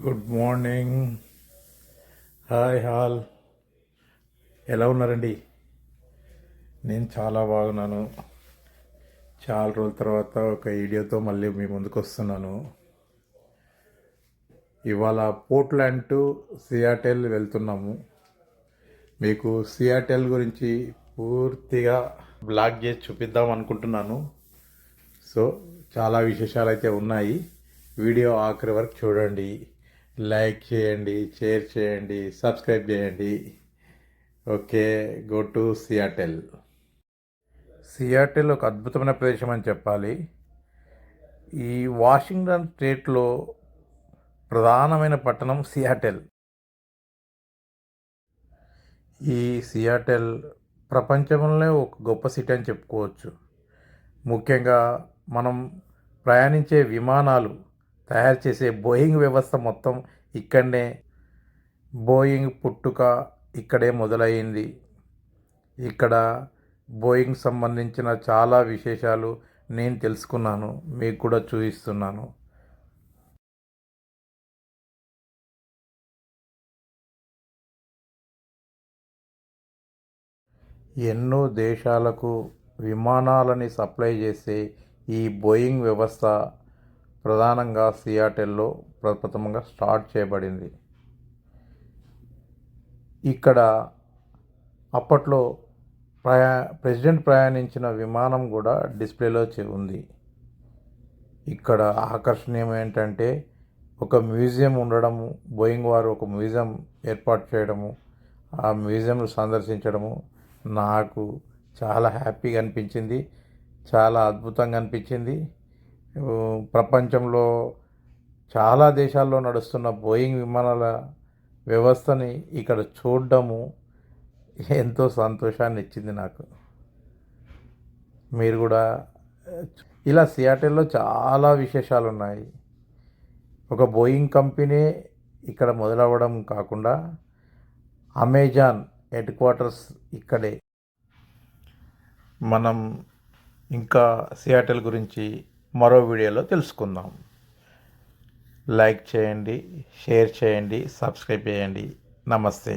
Good morning. Hi hall, ఎలా ఉన్నారండి? నేను చాలా బాగున్నాను. చాలా రోజుల తర్వాత ఒక వీడియోతో మళ్ళీ మీ ముందుకు వస్తున్నాను. ఇవాళ పోర్ట్లాండ్ టు సియాటెల్ వెళ్తున్నాము. మీకు సియాటెల్ గురించి పూర్తిగా బ్లాగ్ చేసి చూపిద్దాం అనుకుంటున్నాను. సో చాలా విశేషాలు అయితే ఉన్నాయి. వీడియో ఆఖరి వరకు చూడండి. లైక్ చేయండి, షేర్ చేయండి, సబ్స్క్రైబ్ చేయండి. Okay, go to Seattle. Seattle ఒక అద్భుతమైన ప్రదేశం అని చెప్పాలి. ఈ వాషింగ్టన్ స్టేట్లో ప్రధానమైన పట్టణం సియాటెల్. ఈ సియాటెల్ ప్రపంచంలోనే ఒక గొప్ప సిటీ అని చెప్పుకోవచ్చు. ముఖ్యంగా మనం ప్రయాణించే విమానాలు తయారు చేసే బోయింగ్ వ్యవస్థ మొత్తం ఇక్కడనే. బోయింగ్ పుట్టుక ఇక్కడే మొదలైంది. ఇక్కడ బోయింగ్ సంబంధించిన చాలా విశేషాలు నేను తెలుసుకున్నాను, మీకు కూడా చూపిస్తున్నాను. ఎన్నో దేశాలకు విమానాలని సప్లై చేసే ఈ బోయింగ్ వ్యవస్థ ప్రధానంగా సియాటెల్లో ప్రప్రథమంగా స్టార్ట్ చేయబడింది. ఇక్కడ అప్పట్లో ప్రెసిడెంట్ ప్రయాణించిన విమానం కూడా డిస్ప్లేలో ఉంది. ఇక్కడ ఆకర్షణీయం ఏంటంటే ఒక మ్యూజియం ఉండడము, బోయింగ్ వారు ఒక మ్యూజియం ఏర్పాటు చేయడము, ఆ మ్యూజియంను సందర్శించడము నాకు చాలా హ్యాపీగా అనిపించింది, చాలా అద్భుతంగా అనిపించింది. ప్రపంచంలో చాలా దేశాల్లో నడుస్తున్న బోయింగ్ విమానాల వ్యవస్థని ఇక్కడ చూడడము ఎంతో సంతోషాన్ని ఇచ్చింది నాకు. మీరు కూడా ఇలా సియాటెల్లో చాలా విశేషాలు ఉన్నాయి. ఒక బోయింగ్ కంపెనీ ఇక్కడ మొదలవ్వడం కాకుండా అమెజాన్ హెడ్ క్వార్టర్స్ ఇక్కడే. మనం ఇంకా సియాటెల్ గురించి మరో వీడియోలో తెలుసుకుందాం. లైక్ చేయండి, షేర్ చేయండి, సబ్స్క్రైబ్ చేయండి. నమస్తే.